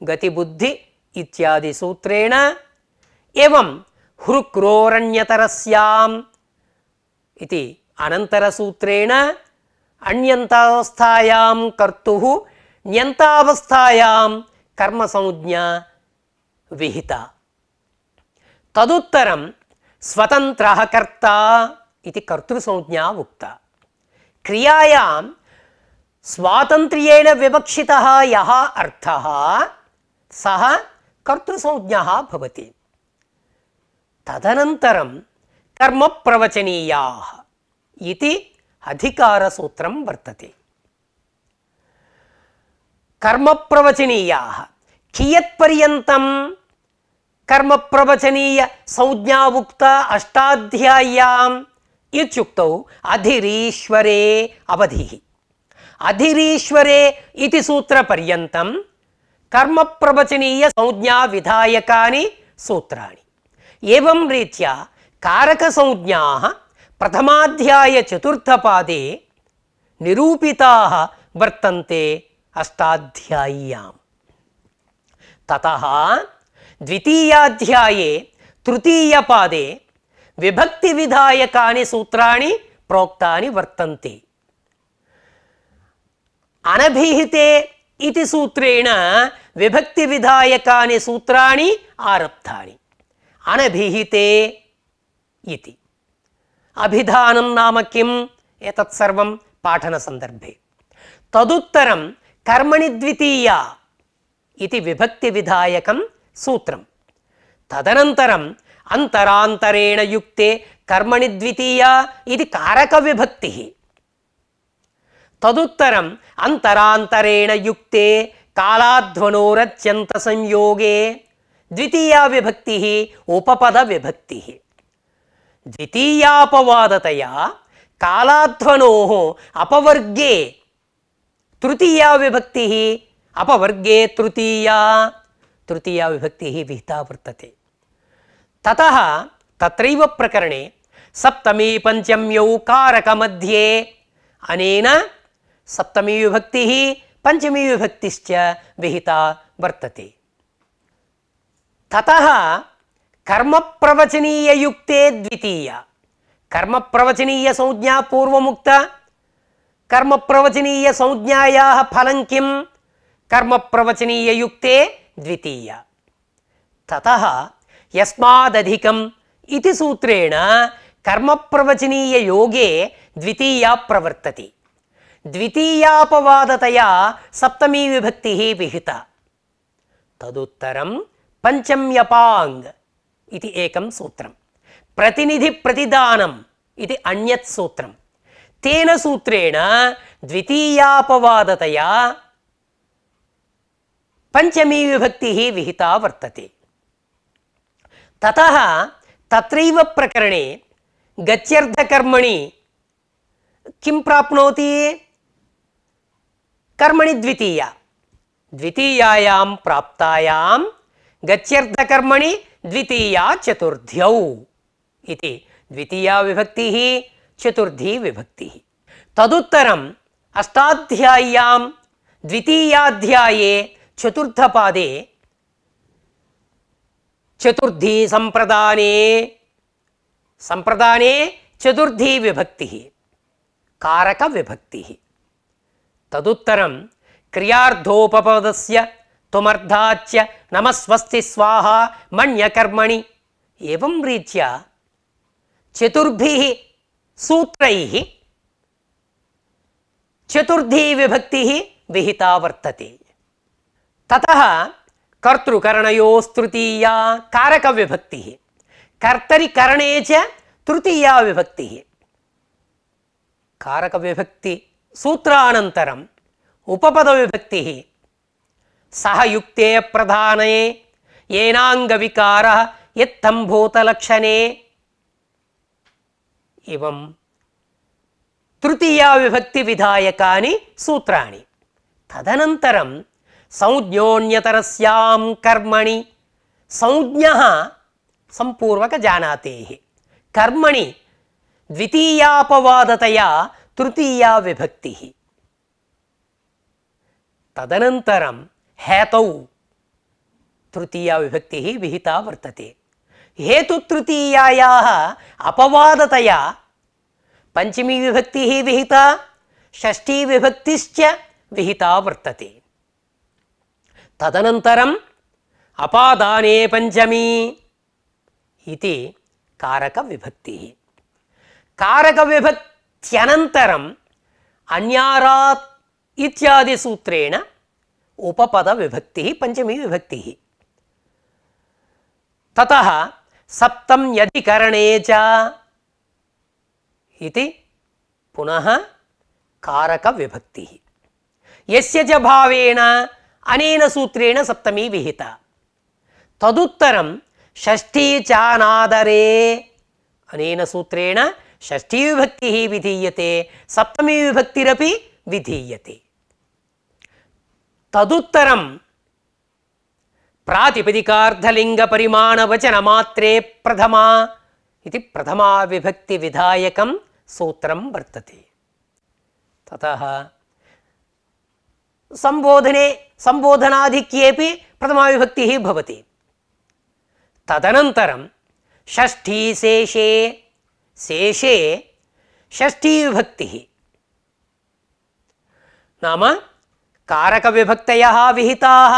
గతి బుద్ధి ఇత్యాది సూత్రేణ ఏవం హృక్రోరణ్యతరస్యాం ఇది అనంతర సూత్రేణ అన్యంతావస్థాయాం కర్తుః న్యంతావస్థాయాం కర్మ సంజ్ఞా విహిత. తదుత్తరం స్వతంత్రః కర్త ఇది కర్తృ సంజ్ఞా ఉక్త. క్రియాయాం స్వాతంత్ర్యేణ వివక్షితః యః అర్థః సః కర్తృ సంజ్ఞః భవతి. తదనంతరం కర్మ ప్రవచనీయాః ఇది అధికార సూత్రం వర్తతే. కర్మ ప్రవచనీయాః కియత్పర్యంతం కర్మ ప్రవచనీయ సంజ్ఞా ఉక్త అష్టాధ్యాయ్యాం ఇత్యుక్తౌ అధిరీశ్వరే అవధిః. అధిరీశ్వరే ఇతి సూత్రపర్యంతం కర్మ ప్రవచనీయ సంజ్ఞా విధాయకాని సూత్రాణి. ఏవం రీత్యా కారక సంజ్ఞాః ప్రథమాధ్యాయ చతుర్థపాదే నిరూపితాః వర్తంతే అష్టాధ్యాయ్యాం. తతః ద్వితీయాధ్యాయే తృతీయపాదే విభక్తి విధాయకాని సూత్రాణి ప్రోక్తాని వర్తంతే. అనభిహితే ఇతి సూత్రేణ విభక్తి విధాయకాని సూత్రాణి ఆరబ్ధాని. అనభిహితే ఇతి అభిధానం నామ కిం? ఏతత్ సర్వం పాఠన సందర్భే. తదుత్తరం కర్మణి ద్వితీయ ఇది విభక్తి విధాయకం సూత్రం. తదనంతరం అంతరాంతరేణ యుక్తే కర్మణి ద్వితీయ ఇది కారక విభక్తి. తదుత్తరం అంతరాంతరేణ యుక్తే కాలాధ్వనోరత్యంత సంయోగే ద్వితీయా విభక్తి ఉపపద విభక్తి. ద్వితీయాపవాదతయా కాలాధ్వనో అపవర్గే తృతీయా విభక్తి అపవర్గే తృతీయా విభక్తి విహితా వర్తతే. తతః తత్రైవ ప్రకరణే సప్తమీ పంచమ్యౌ కారక మధ్యే అనేన సప్తమీ విభక్తి పంచమీ విభక్తిశ్చ విహితా వర్తతే. తతః కర్మ ప్రవచనీయ యుక్తే ద్వితీయ. కర్మ ప్రవచనీయ సంజ్ఞా పూర్వముక్త. కర్మ ప్రవచనీయ సంజ్ఞాయాః ఫలం కిం? కర్మ ప్రవచనీయ యుక్తే ద్వితీయ. తతః యస్మాదధికం ఇతి సూత్రేణ కర్మ ప్రవచనీయ యోగే ద్వితీయా ప్రవర్తతి. ద్వితీయాపవాదతయా సప్తమీ విభక్తి విహిత. తదుత్తరం పంచమ్యపాంగ్ ఇది ఏకం సూత్రం. ప్రతినిధి ప్రతిదానం ఇది అన్యత్ సూత్రం. తేన సూత్రేణ ద్వితీయాపవాదతయా పంచమీ విభక్తి విహితా వర్తతే. తతః తత్రైవ ప్రకరణే గత్యర్థకర్మణి కిం ప్రాప్నోతి? కర్మణి ద్వితీయ. ద్వితీయాయాం ప్రాప్తాయాం గత్యర్థకర్మణి ద్వితీయా చతుర్థ్యౌ ఇది ద్వితీయా విభక్తి చతుర్థీ విభక్తి. తదుత్తరం అష్టాధ్యాయ్యాం ద్వితీయాధ్యాయే చతుర్థపాదే చతుర్థీ సంప్రదానే చతుర్థీ విభక్తి కారక విభక్తి. తదుత్తరం క్రియార్థోపపదస్య తుమర్థాచ్య నమస్వస్తి స్వాహ మణ్యకర్మణి ఏవం రీత్యా చతుర్భిః సూత్రైః చతుర్థీ విభక్తి విహితా వర్తతే. తతః కర్తృకరణయోస్తృతీయా కారక విభక్తి. కర్తరి కరణే చ తృతీయా విభక్తి. కారక విభక్తి సూత్రానంతరం ఉపపద విభక్తి సహయుక్తే ప్రధానే ఏనాంగ వికార యత్తంభూతలక్షణే ఇవం తృతీయా విభక్తి విధాయకాని సూత్రాణి. తదనంతరం సంజ్ఞోన్యతరస్యాం కర్మణి సంజ్ఞః సంపూర్వక జానాతేః కర్మణి ద్వితీయాపవాదతయా తృతీయా విభక్తి. తదనంతరం హేతౌ తృతీయా విభక్తి విహితా వర్తతే. హేతుతృతీయాయాः అపవాదతయా పంచమీ విభక్తి విహితా షష్ఠీ విభక్తిశ్చ విహితా వర్తతే. తదనంతరం అపాదానే పంచమీ ఇది కారక విభక్తి. కారక విభక్త్యనంతరం అన్యారాత్ ఇత్యాది సూత్రేణ ఉపపద విభక్తి పంచమీ విభక్తి. తతః సప్తమ్యధికరణే చ ఇది పునః కారక విభక్తి. యస్య చ భావేన అనేన సూత్రేణ సప్తమీ విహిత. తదుత్తరం షష్ఠీ చానాదరే అనేన సూత్రేణ షష్ఠీ విభక్తి విధీయతే సప్తమీ విభక్తిరపి విధీయతే. తదుత్తరం ప్రాతిపదికార్థలింగ పరిమాణ వచన మాత్రే ప్రథమా ఇది ప్రథమా విభక్తి విధాయకం సూత్రం వర్తతే. తతః సంబోధనాధిక్యేపి ప్రథమా విభక్తి భవతి. తదనంతరం షష్ఠీ శేషే శేషే షష్ఠీ విభక్తి నామ కారక విభక్తయః విహితాః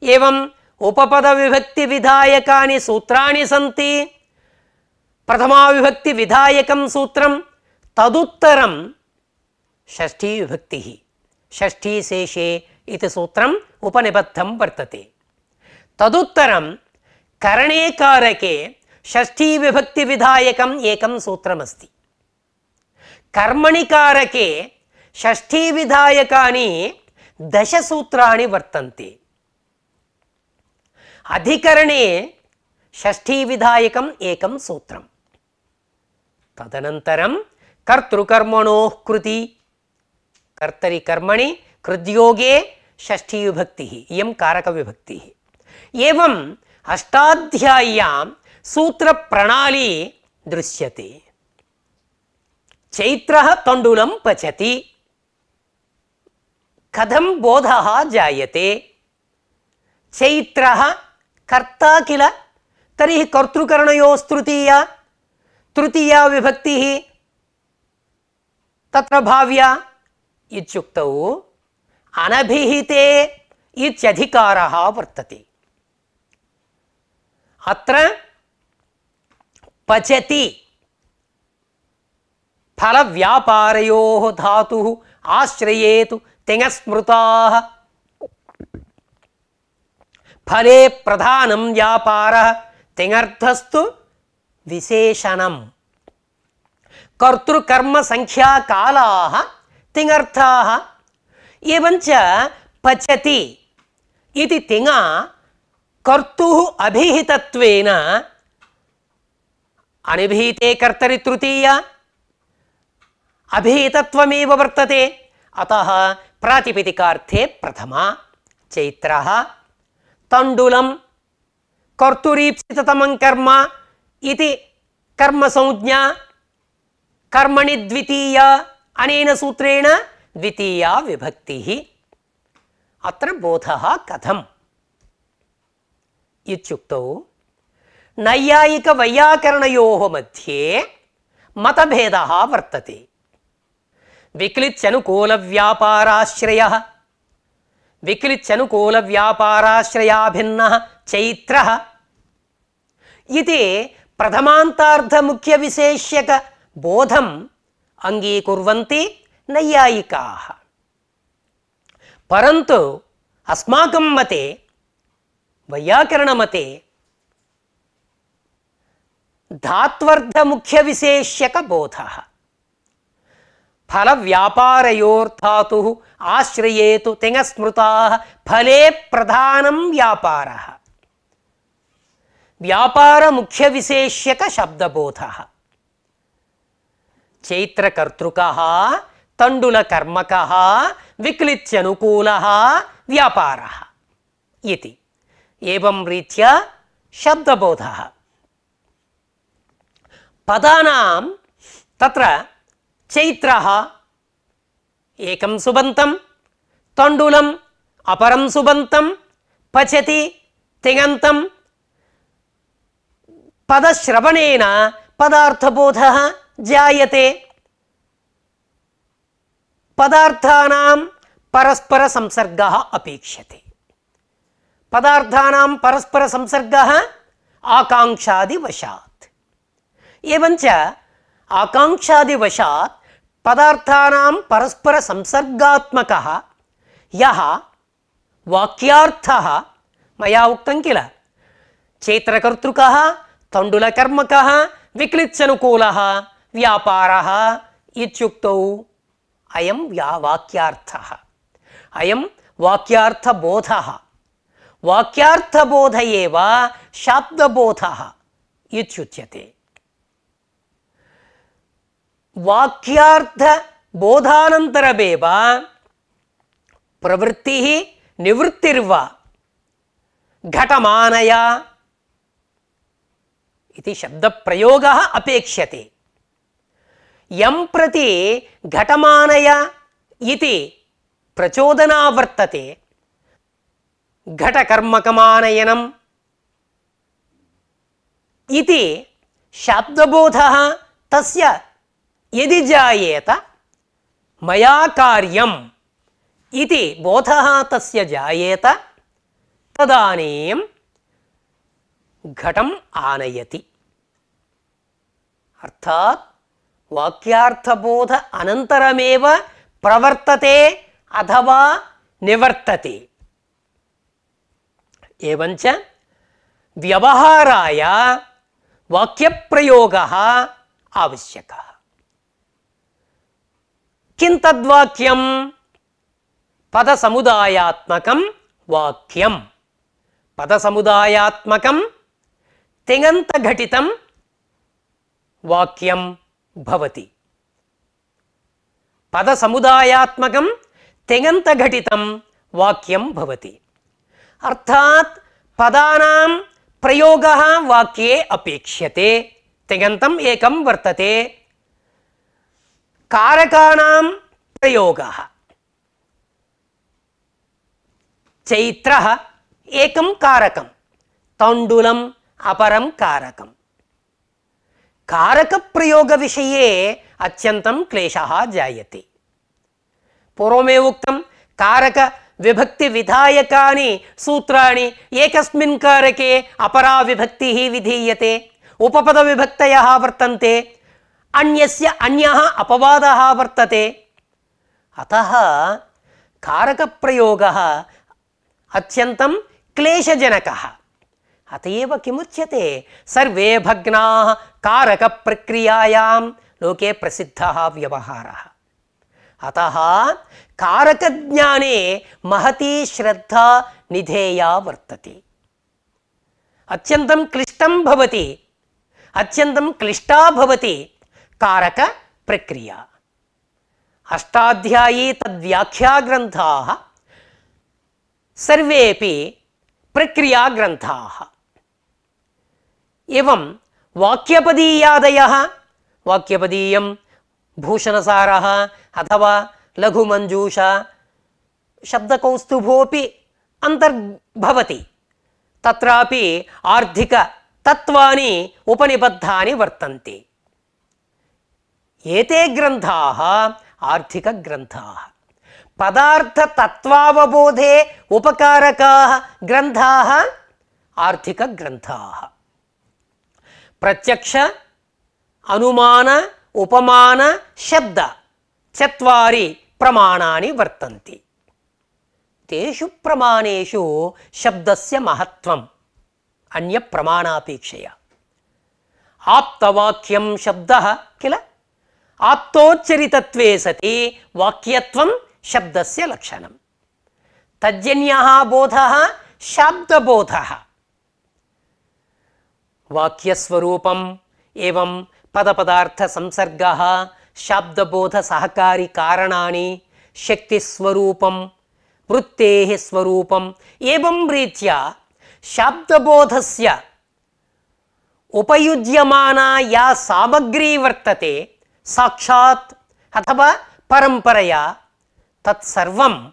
ఏవం ఉపపద విభక్తి విధాయకాని సూత్రాణి సంతి ప్రథమా విభక్తి విధాయకం సూత్రం తదుత్తరం షష్ఠీ విభక్తి షష్ఠీ శేషే ఇది సూత్రం ఉపనిబద్ధం వర్తతే తదుత్తరం కరణే కారకే షష్ఠీ విభక్తి విధాయకం ఏకం సూత్రమస్తి కర్మణి కారకే షష్ఠీ విధాయకాని దశ సూత్రాణి వర్తంతే అధికరణే షష్ఠీ విధాయకం ఏకం సూత్రం తదనంతరం కర్తృకర్మణోః కృతి కర్తరి కర్మణి కృద్యోగే షష్ఠీ విభక్తి ఇయం కారక విభక్తి ఏవం అష్టాధ్యాయ్యాం సూత్ర ప్రణాళీ దృశ్యతే చైత్రః తండులం పచతి కథం బోధః జాయతే చైత్రః కర్తా కిల తర్హి కర్తృకరణయోస్తృతీయా తృతీయా విభక్తి తత్ర భావ్యా ఇత్యుక్తౌ అనభిహితే ఇత్యధికారः వర్తతే అత్ర పచతి ఫల వ్యాపారయోః ధాతుః ఆశ్రయేతు తింగస్మృతాః ఫలే ప్రధానం వ్యాపారః తింగర్థస్తు విశేషణం కర్తృకర్మ సంఖ్యా కాలాః తింగర్థాః ఏవంచ పచతి ఇది తింగ కర్తుః అభిహితత్వేన అనిభిహితే కర్తరి తృతీయ అభిహితత్వమేవ వర్తతే అతః ప్రాతిపదికార్థే ప్రథమా చైత్రః తండులం కర్తురీప్సితతమం కర్మ ఇది కర్మ సంజ్ఞా కర్మణి ద్వితీయ అనేన సూత్రేణ ద్వితీయా విభక్తి అత్ర బోధః కథం ఇత్యుక్తౌ నైయాయిక వైయాకరణయోః మధ్యే మతభేదः వర్తతే విక్లిత్యనుకూల వ్యాపారాశ్రయః విక్లిత్యనుకూల వ్యాపారాశ్రయాభిన్నః చైత్రః ఇది ప్రథమాంతార్థ ముఖ్య విశేష్యక బోధం అంగీకుర్వంతి నైయాయికాః పరంతు అస్మాకం మతే వైయాకరణ మతే ధాత్వర్థ ముఖ్య విశేష్యక బోధః ఫల వ్యాపారయోర్థాతు ఆశ్రయేతు తింగస్మృతాః ఫలే ప్రధానం వ్యాపారః వ్యాపార ముఖ్య విశేష్యక శబ్దబోధః చైత్రకర్తృకః తండులకర్మకః విక్లిత్యనుకూలః వ్యాపారः ఇతి ఏవం రీత్యా శబ్దబోధः పదానాం తత్ర చైత్రః ఏకం సుబంతం తండులం అపరం సుబంతం పచతి తింగంతం పదశ్రవణేన పదార్థబోధः జాయతే పదార్థానాం పరస్పర సంసర్గः అపేక్ష్యతే పదార్థానాం పరస్పర సంసర్గः ఆకాంక్షాదివశాత్ ఏవంచ ఆకాంక్షాదివశాత్ పదార్థానాం పరస్పర సంసర్గాత్మకः యః వాక్యార్థः మయా ఉక్తం కిల చైత్రకర్తృకः తండులకర్మకः విక్లిత్యనుకూలः వ్యాపారः ఇత్యుక్తౌ అయం వాక్యార్థः అయం వాక్యార్థబోధः వాక్యార్థబోధ ఏవ శాబ్దబోధः ఇత్యుచ్యతే వాక్యార్థ బోధానంతరమేవ ప్రవృత్తి నివృత్తిర్వా ఘటమానయ ఇది శబ్దప్రయోగः అపేక్ష్యతే యం ప్రతి ఘటమానయ ఇది ప్రచోదనా వర్తతే ఘటకర్మకమానయనం इति शब्दबोधः तस्य यदि जायेत मया कार्यम् इति बोधः तस्य जायेत तदानीं घटम् आनयति। अर्थात् वाक्यार्थबोध अनन्तरमेव प्रवर्तते अथवा निवर्तते। एवञ्च व्यवहाराय वाक्यप्रयोगः आवश्यकः। किं तद्वाक्यं? पदसमुदायात्मकं वाक्यं। पदसमुदायात्मकं तिङन्तघटितं वाक्यं भवति। पदसमुदायात्मकं तिङन्तघटितं वाक्यं भवति। अर्थात् पदानां प्रयोगः वाक्ये अपेक्ष्यते। तिङन्तम् एकं वर्तते। कारकाणां प्रयोगः चैत्रः एकं कारकं, तण्डुलम् अपरं कारकं। कारकप्रयोगविषये अत्यन्तं क्लेशः जायते। पूर्वमेव उक्तं कारकविभक्तिविधायकानि सूत्राणि एकस्मिन् कारके अपरा विभक्तिः विधीयते। उपपदविभक्तयः वर्तन्ते, अन्यस्य अन्यः अपवादः वर्तते। अतः कारकप्रयोगः अत्यन्तं क्लेशजनकः। अत एव किमुच्यते? सर्वे भग्नाः कारकप्रक्रियायां लोके प्रसिद्धः व्यवहारः। अतः कारकज्ञाने महती श्रद्धा निधेया वर्तते। अत्यन्तं क्लिष्टं भवति, अत्यन्तं क्लिष्टा भवति कारकप्रक्रिया। अष्टाध्यायी तद्व्याख्याग्रन्थाः सर्वेपि प्रक्रियाग्रन्थाः। एवं वाक्यपदीयादयः, वाक्यपदीयं, भूषणसारः अथवा लघुमञ्जूषा, शब्दकौस्तुभोऽपि अन्तर्भवति। तत्रापि आर्थिकतत्त्वानि उपनिबद्धानि वर्तन्ते। एते ग्रन्थाः आर्थिकग्रन्थाः। पदार्थतत्त्वावबोधे उपकारकाः ग्रन्थाः आर्थिकग्रन्थाः। प्रत्यक्ष, अनुमान, उपमान, शब्द चत्वारि प्रमाणानि वर्तन्ते। तेषु प्रमाणेषु शब्दस्य महत्त्वम् अन्यप्रमाणापेक्षया। आप्तवाक्यं शब्दः किल? आप्तोच्चरितत्वे सति वाक्यत्वं शब्दस्य लक्षणं। तज्जन्यः बोधः शाब्दबोधः। वाक्यस्वरूपम् एवं पदपदार्थसंसर्गः शाब्दबोधसहकारी कारणानि, शक्तिस्वरूपं, वृत्तेः स्वरूपम्, एवं रीत्या शाब्दबोधस्य उपयुज्यमाना या सामग्री वर्तते साक्षात् अथवा परंपरया, तत्सर्वं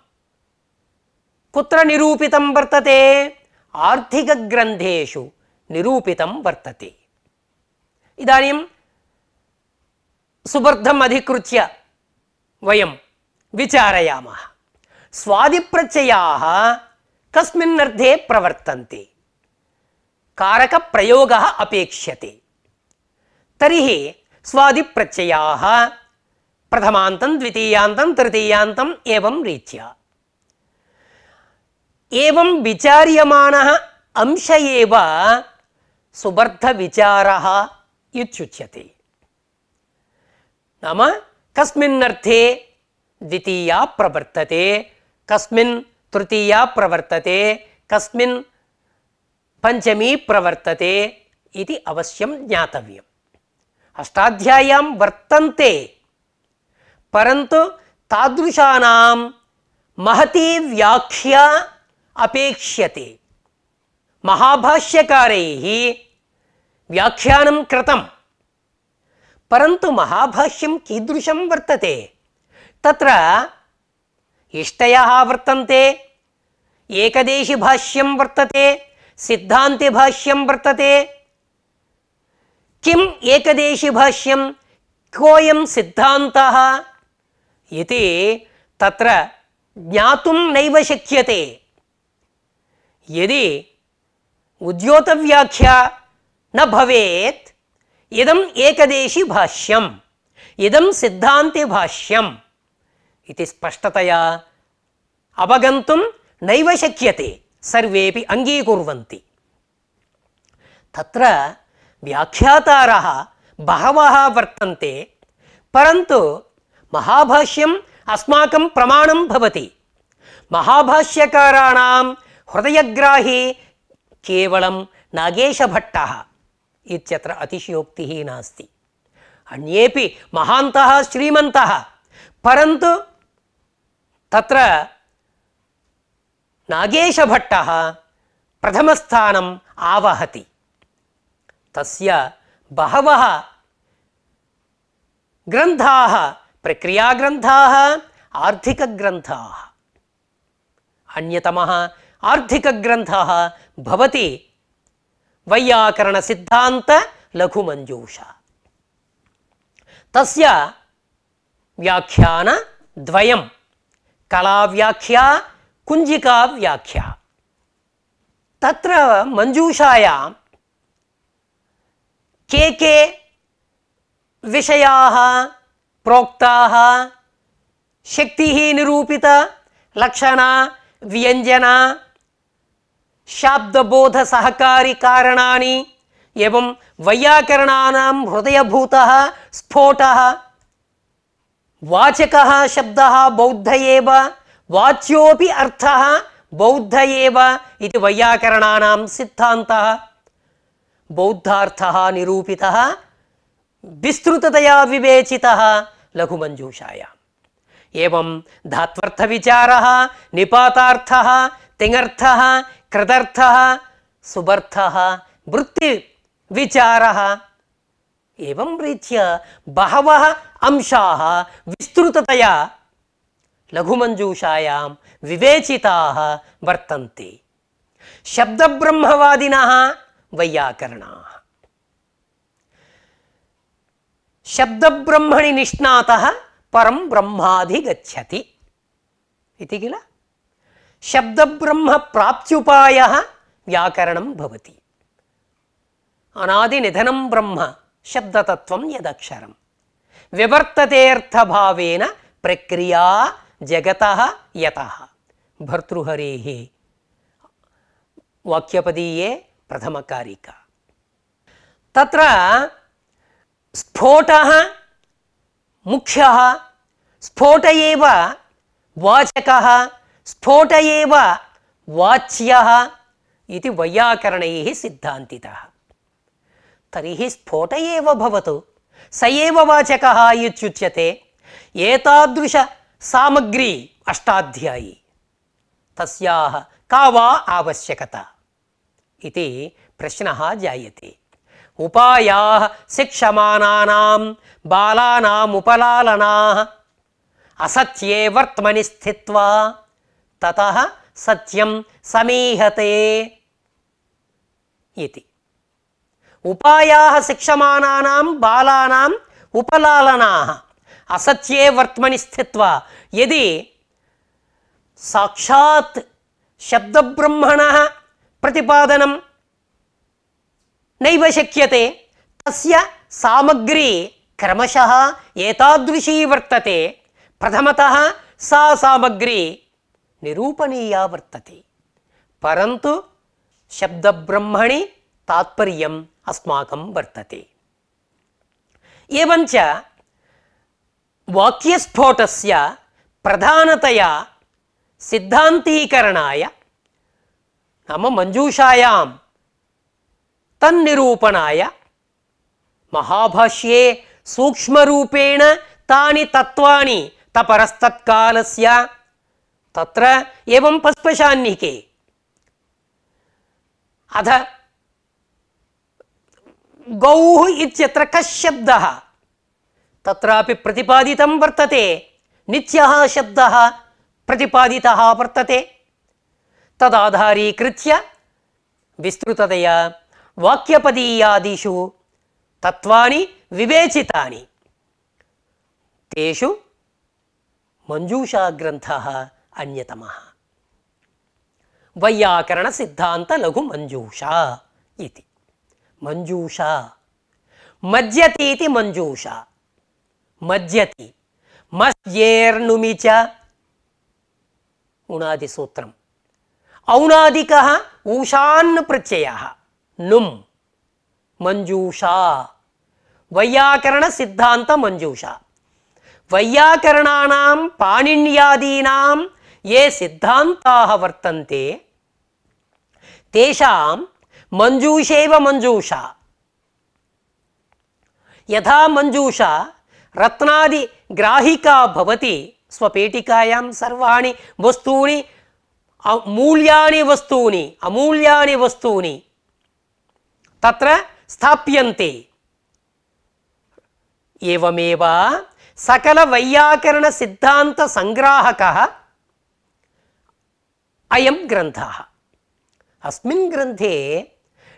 कुत्र निरूपितं वर्तते? आर्थिकग्रन्थेषु निरूपितं वर्तते। इदानीं सुबर्धम् अधिकृत्य वयं विचारयामः। स्वादिप्रत्ययाः कस्मिन् अर्थे प्रवर्तन्ते? कारकप्रयोगः अपेक्ष्यते। तर्हि स्वादिप्रत्ययाः प्रथमान्तं, द्वितीयान्तं, तृतीयान्तम् एवं रीत्या। एवं विचार्यमाणः अंश एव सुबर्धविचारः इत्युच्यते। नाम कस्मिन् अर्थे द्वितीया प्रवर्तते, कस्मिन् तृतीया प्रवर्तते, कस्मिन् पंचमी प्रवर्तते इति अवश्यं ज्ञातव्यम्। अष्टाध्याय्यां वर्तन्ते, परन्तु तादृशानां महती व्याख्या अपेक्ष्यते। महाभाष्यकारैः व्याख्यानं कृतं, परन्तु महाभाष्यं कीदृशं वर्तते? तत्र इष्टयः वर्तन्ते, एकदेशी भाष्यं वर्तते, सिद्धान्ति भाष्यं वर्तते, किम् एकदेशी भाष्यं कोऽयं सिद्धान्तः इति तत्र ज्ञातुं नैव शक्यते। यदि उद्योतव्याख्या न भवेत् इदम् एकदेशी भाष्यम् इदं सिद्धान्ति भाष्यम् इति स्पष्टतया अवगन्तुं नैव शक्यते, सर्वेपि अङ्गीकुर्वन्ति। तत्र व्याख्यातारः बहवः वर्तन्ते, परन्तु महाभाष्यम् अस्माकं प्रमाणं भवति। महाभाष्यकाराणां हृदयग्राही केवलं नागेशभट्टः इत्यत्र अतिशयोक्तिः नास्ति। अन्येपि महान्तः श्रीमन्तः, परन्तु तत्र नागेशभट्टः प्रथमस्थानम् आवहति। तस्य बहवः ग्रन्थाः प्रक्रियाग्रन्थाः, आर्थिकग्रन्थाः। अन्यतमः आर्थिकग्रन्थः भवति वैयाकरणसिद्धान्तलघुमञ्जूषा। तस्य व्याख्यानद्वयं, कलाव्याख्या, कुञ्जिकाव्याख्या। तत्र मञ्जूषायां के विषयाः प्रोक्ताः, शक्तिः निरूपिता, लक्षणा, व्यञ्जना, शाब्दबोध सहकारी कारणानि एवं वैयाकरणानां हृदयभूतः स्फोटः, वाचकः शब्दः बौद्ध एव, वाच्योपि अर्थः बौद्ध एव इति वैयाकरणानां सिद्धान्तः। बौद्धार्थः निरूपितः विस्तृततया विवेचितः लघुमञ्जूषायाम्। एवं धात्वर्थविचारः, निपातार्थः, तिङर्थः, कृदर्थः, सुबर्थः, वृत्तिविचारः, एवं रीत्या बहवः अंशाः विस्तृततया लघुमञ्जूषायां विवेचिताः वर्तन्ते। शब्दब्रह्मवादिनः वैयाकरणाः। शब्दब्रह्मणि निष्णातः परं ब्रह्माधिगच्छति इति किल। शब्दब्रह्म प्राप्त्युपायः व्याकरणं भवति। अनादिनिधनं ब्रह्म शब्दतत्त्वं यदक्षरं विवर्ततेऽर्थभावेन प्रक्रिया जगतः यतः। भर्तृहरेः वाक्यपदीये प्रथमकारिका। तत्र स्फोटः मुख्यः, स्फोट एव वाचकः, स्फोट एव वाच्यः इति वैयाकरणैः सिद्धान्तितः। तर्हि स्फोट एव भवतु, स एव वाचकः इत्युच्यते। एतादृश सामग्री अष्टाध्यायी, तस्याः का वा आवश्यकता इति प्रश्नः जायते। उपायाः शिक्षमानानां बालानाम् उपलालनाः असत्ये वर्त्मनि स्थित्वा ततः सत्यं समीहते इति। उपायाः शिक्षमानानां बालानाम् उपलालनाः असत्ये वर्त्मनि स्थित्वा। यदि साक्षात् शब्दब्रह्मणः प्रतिपादनं नैव शक्यते, तस्य सामग्री क्रमशः एतादृशी वर्तते। प्रथमतः सा सामग्री निरूपणीया वर्तते, परन्तु शब्दब्रह्मणि तात्पर्यम् अस्माकं वर्तते। एवञ्च वाक्यस्फोटस्य प्रधानतया सिद्धान्तीकरणाय, नाम मञ्जूषायां तन्निरूपणाय महाभाष्ये सूक्ष्मरूपेण तानि तत्त्वानि तपरस्तत्कालस्य तत्र एवं पस्पशान्निके अथ गौः इत्यत्र कः शब्दः तत्रापि प्रतिपादितं वर्तते। नित्यः शब्दः प्रतिपादितः वर्तते। तदाधारीकृत्य विस्तृततया वाक्यपदीयादिषु తత్వాని వివేచితాని తేషు మంజూషా గ్రంథః అన్యతమః వైయాకరణ సిద్ధాంత లఘు మంజూషా ఇది. మంజూషా మజ్యతీతి మంజూషా మజ్యతి మస్యేర్నుమిచ ఉనాది సూత్రం ఔనాదికః ఊషాన్ ప్రత్యయః నుం మంజూషా వైయాకరణ సిద్ధాంత మంజూషా వైయాకరణానాం పాణిన్యాదీనాం ఏ సిద్ధాంతాః వర్తంతే తేషాం మంజూషేవ మంజూషా యథా మంజూషా రత్నాది గ్రాహికా భవతి స్వపేటికాయాం సర్వాణి వస్తూని మూల్యాని వస్తూని అమూల్యాని వస్తూని తత్ర స్థాప్యంతే ఏవమేవ సకల వైయాకరణ సిద్ధాంత సంగ్రాహకః అయం గ్రంథః. అస్మిన్ గ్రంథే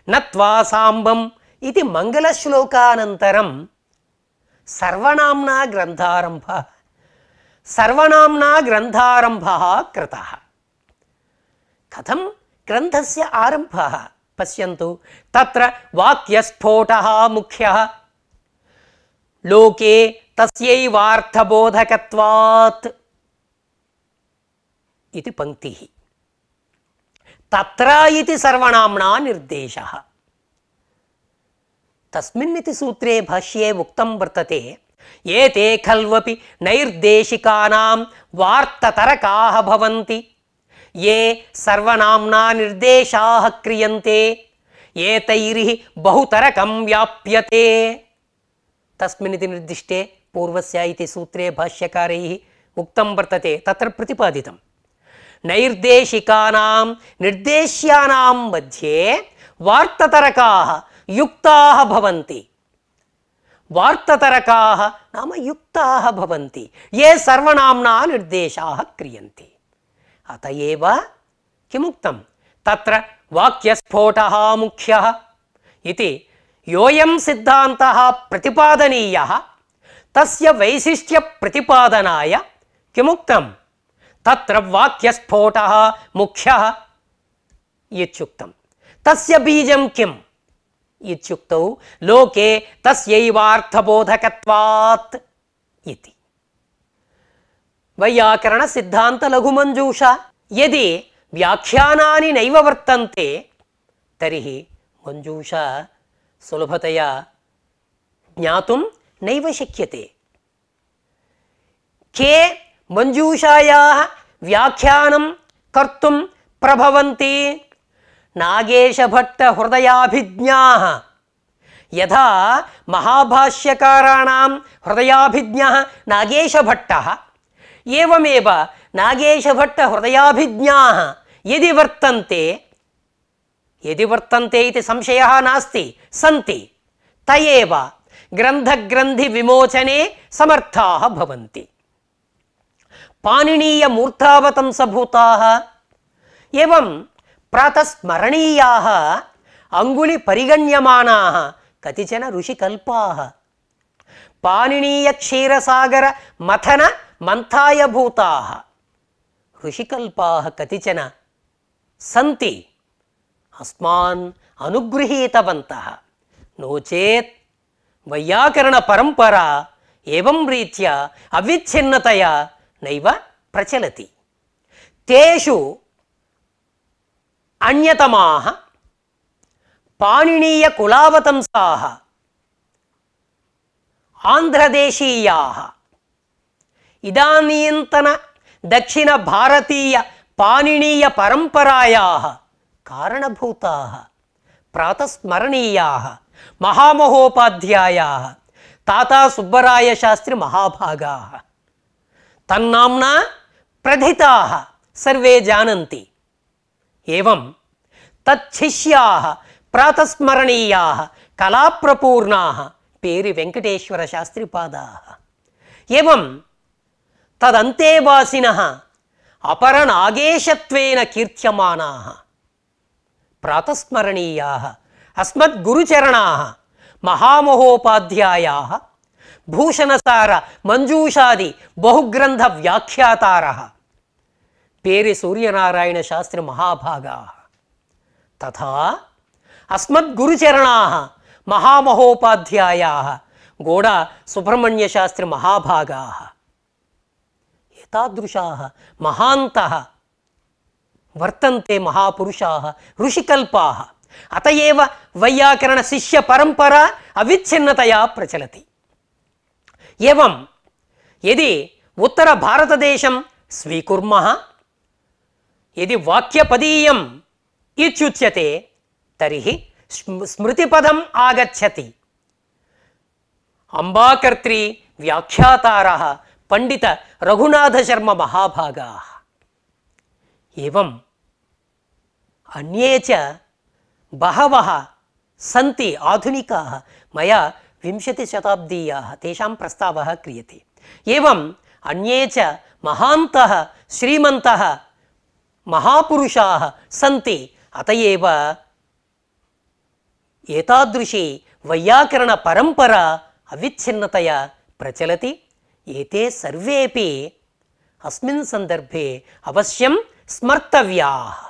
నత్వా సాంబం ఇది మంగళశ్లోకానంతరం సర్వనామ్నా గ్రంథారంభः కృతः. కథం గ్రంథస్య ఆరంభः పశ్యంతు. తత్ర వాక్యస్ఫోటः ముఖ్యः లోకే తస్యైవార్థబోధకత్వాత్ ఇది పంక్తిః. తత్ర ఇతి సర్వనామ్నా నిర్దేశः. తస్మిన్నితి సూత్రే భాష్యే ఉక్తం వర్తతే ఏతే ఖల్వపి నైర్దేశికానాం వార్తతరకాః భవంతి ఏ సర్వనామ్నా నిర్దేశాః క్రియంతే ఏతైరిః బహుతరకం వ్యాప్యతే. తస్మిన్నితి నిర్దిష్టే పూర్వస్య ఇతి సూత్రే భాష్యకారైః ఉక్తం వర్తతే తత్ర ప్రతిపాదితం నైర్దేశికానాం నిర్దేశ్యానాం మధ్యే వార్తతరకాః యుక్తాః భవంతి. వార్తతరకాః నామ యుక్తాః భవంతి ఏ సర్వనామ్నా నిర్దేశాः క్రియంతే. అత ఏవ కిముక్తం తత్ర వాక్యస్ఫోటः ముఖ్యः ఇతి. యోయం సిద్ధాంతః ప్రతిపాదనీయः తస్య వైశిష్ట్య ప్రతిపాదనాయ కిముక్తం తత్ర వాక్యస్ఫోటः ముఖ్యः ఇత్యుక్తం. తస్య బీజం కిం ఇత్యుక్తౌ లోకే తస్యైవార్థబోధకత్వాత్ ఇతి. వైయాకరణ సిద్ధాంత లఘుమంజూషా యది వ్యాఖ్యానాని నైవ వర్తంతే తర్హి మంజూషా సులభతయా జ్ఞాతుం నైవ శక్యతే. కే మంజూషాయాః వ్యాఖ్యానం కర్తుం ప్రభవంతి నాగేశభట్ట హృదయాభిజ్ఞాః యథా మహాభాష్యకారాణాం హృదయాభిజ్ఞः నాగేశభట్టः ఏవమేవ నాగేశభట్ట హృదయాభిజ్ఞాः యది వర్తంతే ఇది సంశయः నాస్తి సంతి తయేవ గ్రంథగ్రంథి విమోచనే సమర్థాः భవంతి. పాణినీయ మూర్ధావతంసభూతాः ఏవం ప్రాతస్మరణీయాः అంగుళి పరిగణ్యమానాः కతిచన ఋషికల్పాः పాణినీయ క్షీరసాగర మథన మంథాయభూతాः ఋషికల్పాः కతిచన సంతి అస్మాన్ అనుగృహీతవంతః. నో చేత్ వైయాకరణ పరంపరా ఏవం రీత్యా అవిచ్ఛిన్నతయా నైవ ప్రచలతి. తేషు అన్యతమాః పాణినీయ కులావతంసాః ఆంధ్రదేశీయాః ఇదానీంతన దక్షిణ భారతీయ పాణినీయ పరంపరాయాః కారణభూతాః ప్రాతస్మరణీయాః మహామహోపాధ్యాయాः తాతా సుబ్బరాయ శాస్త్రి మహాభాగాः తన్నామ్నా ప్రథితాः సర్వే జానంతి. ఏవం తచ్ఛిష్యాः ప్రాతస్మరణీయాः కళాప్రపూర్ణాः పేరి వెంకటేశ్వర శాస్త్రిపాదాः. ఏవం తదంతేవాసినః అపరనాగేశత్వేన కీర్త్యమానాः ప్రాతస్మరణీయాः అస్మద్గురుచరణాः మహామహోపాధ్యాయాः భూషణసార మంజూషాది బహుగ్రంథ వ్యాఖ్యాతారः పేరి సూర్యనారాయణ శాస్త్రి మహాభాగాः తథా అస్మద్గురుచరణాः మహామహోపాధ్యాయాः గోడా సుబ్రహ్మణ్య శాస్త్రి మహాభాగాः ఏతాదృశాः మహాంతः వర్తంతే మహాపురుషాः ఋషికల్పాः అత ఏవ వైయాకరణ శిష్య పరంపరా అవిచ్ఛిన్నతయా ప్రచలతి. ఏవం యది ఉత్తర భారతదేశం స్వీకుర్మః యది వాక్యపదీయం ఇత్యుచ్యతే తర్హి స్మృతిపదం ఆగచ్చతి. అంబాకర్త్రి వ్యాఖ్యాతారः పండిత రఘునాథ శర్మ మహాభాగాः. ఏవం అన్యే చ బహవः సంతి ఆధునికాः మయా 20 శతాబ్దీయాः తేషాం ప్రస్తావः క్రియతే. ఏవం అన్యే చ మహాంతः శ్రీమంతः మహాపురుషాः సంతి అత ఏవ ఏతాదృశీ వైయాకరణ పరంపరా అవిచ్ఛిన్నతయా ప్రచలతి. ఏతే సర్వేపి అస్మిన్ సందర్భే అవశ్యం స్మర్తవ్యాః.